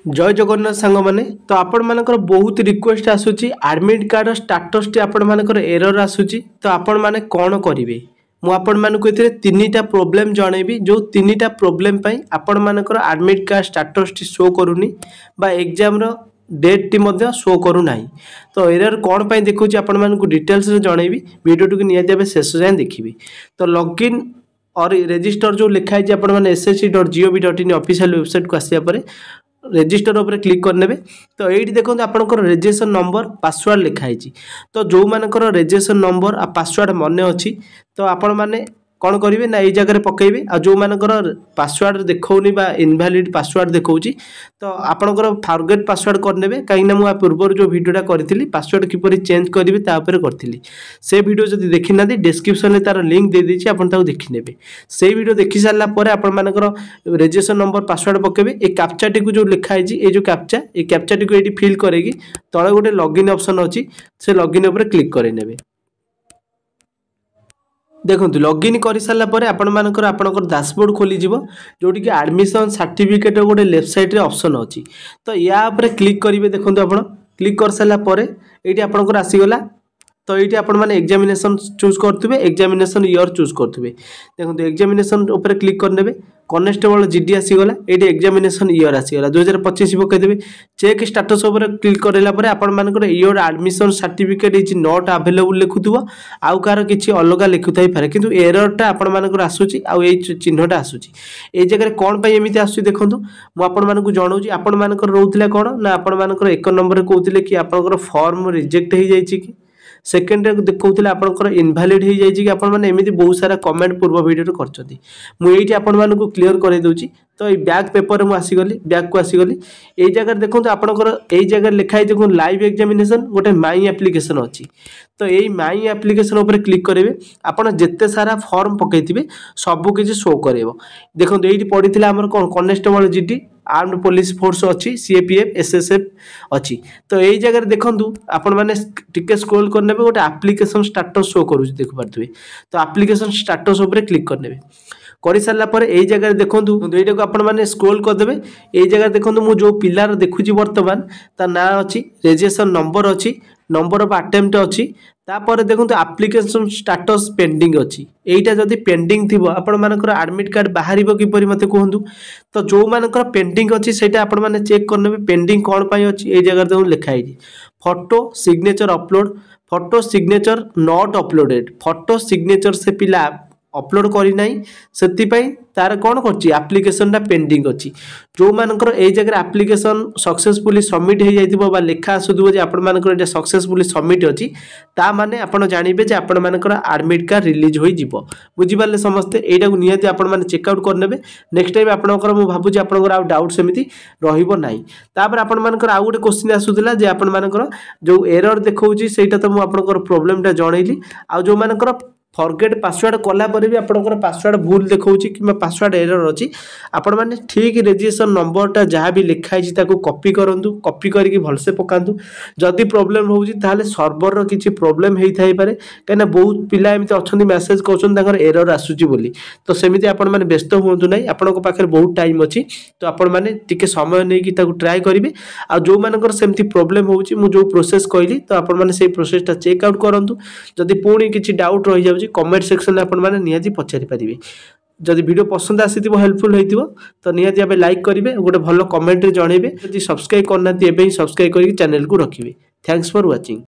जय जगन्नाथ सांग माने तो आपण मानकर बहुत रिक्वेस्ट आसूची एडमिट कार्ड स्टेटस टी आपण मानकर एरर आसूची तो आपण माने कोन करिवे मु आपण मानक एथिरे तीनटा प्रॉब्लम जणेबी जो तीनटा प्रॉब्लम पई आपण मानकर एडमिट कार्ड स्टेटस टी शो करूनी बा एग्जाम रो डेट टी मध्ये शो करू नाही तो एरर कोन पई देखुची आपण मानक डिटेल्स रे जणेबी वीडियो टू निया देबे शेष जाय देखिबी तो लॉगिन और रजिस्टर जो लिखा है आपण माने ssc.gov.in ऑफिशियल वेबसाइट को आसिया परे रजिस्टर उपर क्लिक करने तो ये देखो आपंकर रजिस्ट्रेशन नंबर पासवर्ड लिखाई तो जो मानकर रजिस्ट्रेशन नंबर आ पासवर्ड मन अच्छी तो आपण मैंने कौन करेंगे ना ये जगह पकेबे आ जो मानकर पासवर्ड देखौनी बा इनवैलिड पासवर्ड देखौची तो आपणकर फॉरगेट पासवर्ड करने कहीं मुझे पूर्व जो वीडियोटा करी पासवर्ड किपरि चेंज करेंगे तापर करी से वीडियो जब देखी ना डिस्क्रिप्शन में तार लिंक दे देछि आपन ताको देखि नेबे से वीडियो देखि सारा पर आपण मानकर रजिस्ट्रेशन नंबर पासवर्ड पकेबे ए कैप्चाटी को जो लिखा है ये जो कैप्चाटी को ये फिल करेगी तले गोटे लॉगिन ऑप्शन अच्छी से लॉगिन उपर क्लिक कर नेबे देखो लॉगिन कर सारा पर आपण मानकर आपनकर डैशबोर्ड खोली जीवो जोटी कि एडमिशन सर्टिफिकेट गोटे लेफ्ट साइड रे ऑप्शन अच्छी तो या ऊपर क्लिक करेंगे देखो आपण क्लिक कर सारा पर ये आपनकर आसीगला तो ये आपण मैंने एग्जामिनेशन चूज करेंगे एग्जामिनेशन ईयर चूज करेंगे देखो एग्जामिनेशन उपर क्लिक करने कनेस्टेबल जीडी आसीगला ये एग्जामिनेशन ईयर आसीगला 2025 पकईदेवे चेक स्टेटस उपर क्लिक कराला आपण मानकर year admission certificate is not available लिखुव आउ कार किसी अलग लिखुथाई पारे किंतु एररटा आपण मानकर आसूची आ चिन्हटा आसूची ए जगह कौन पे एमती आसूची देखंतु मु आपण मानकु जणाउची आपण मानकर रहउथिला कोन ना आपण मानकर एक नंबर कहउथिले कि आपनकर फॉर्म रिजेक्ट हो जाइछि कि सेकेंड देखौथिले आपनकर इनवैलिड हो जाइछि कि आपण माने एमिति बहुत सारा कमेंट पूर्व वीडियो रे करछथि मु एठी आपण मानकु क्लियर करे दउची तो ये बैक पेपर में आसीगली बैक को आसीगली ये जगह देखो आपंकर ये जगह लिखाई देखो लाइव एग्जामिनेशन गोटे माई एप्लिकेशन अच्छी तो यही माई एप्लिकेशन उपर क्लिक करेंगे आपड़ जिते सारा फॉर्म पकईथे सबू किसी शो कर देखो ये पड़ी आमर कौन constable GD armed police force अच्छी सीएपीएफ एसएसएफ अच्छी तो यही जगह देखूँ आपण मैंने टिके स्क्रोल करने गोटे एप्लिकेशन स्टेटस शो करुँच देख पारे तो एप्लिकेशन स्टेटस उपर क्लिक करने कर सारा पर यही जगह देखूँ ये आपण मैंने स्क्रोल करदे यही जगह देखूँ मुझे जो पिलार देखुची बर्तमान ता ना अच्छी रजिस्ट्रेशन नंबर अच्छी नंबर ऑफ अटेम्प्ट अच्छी तापर देखो एप्लिकेशन स्टेटस पेंडिंग अच्छी यहीटा जदि पेंडिंग थी आपण मानकर एडमिट कार्ड बाहर किपरि मते कहतु तो जो मानकर पेंडिंग अच्छी सेटा आपण माने चेक करने पेंडिंग कौन पाई अच्छी ये जगह देखो लिखाई photo signature upload photo signature not uploaded photo signature से पिला अपलोड करना से तार कौन करप्लिकेशन पेंडिंग अच्छी जो मानकर ये जगह एप्लिकेशन सक्सेसफुली सबमिट हो जाइए लेखा आसुव आपर सक्सेसफुली सबमिट अच्छी ता माने आपण जानवे जे आपण मानकर एडमिट कार्ड रिलीज हो बुझीपारे समस्ते यहीटा को निहाती आपण माने चेकआउट करने नेक्स्ट टाइम आपंकर मुझे भावुँ आपंकर आउ डाउट सेमती रही तापर आपण मानकर आउ गोटे क्वेश्चन आसूला जे आपण मानकर जो एरर देखौची सेटा तो मु आपंकर प्रॉब्लमटा जनइली आ जो मानकर फॉरगेट पासवर्ड कला पर भी आपंकर पासवर्ड भूल देखौची कि पासवर्ड एरर अच्छी आपण माने ठीक रजिस्ट्रेशन नंबरटा जहाँ भी लिखाई कॉपी करंतु कॉपी करके भलसे पकांतु जदि प्रॉब्लम होउची ताले सर्वर किसी प्रॉब्लम हेई थाई पारे कना बहुत पिला एमती अछंती मेसेज करछन तांकर एरर आसुची बोली तो सेमिति आपण माने व्यस्त होंतु नै आपनको पाखे बहुत टाइम अच्छी तो आपण माने टिके समय नै कि ताकू ट्राई करिवे आ जो मानकर सेमती प्रॉब्लम होउची मु जो प्रोसेस कहली तो आपण माने सेही प्रोसेसटा चेक आउट करंतु जदि पुणी किसी डाउट रही जाउची कमेंट सेक्शन में आपण माने निहाती पचारि पारिबे जदि वीडियो पसंद आसीथिबो हेल्पफुल होइथिबो तो निहाती आबे लाइक करिवे गोटे भलो कमेंट रे जणेबे जदि सब्सक्राइब करनाती एबे सब्सक्राइब करके चैनल को रखिबे थैंक्स फॉर वाचिंग।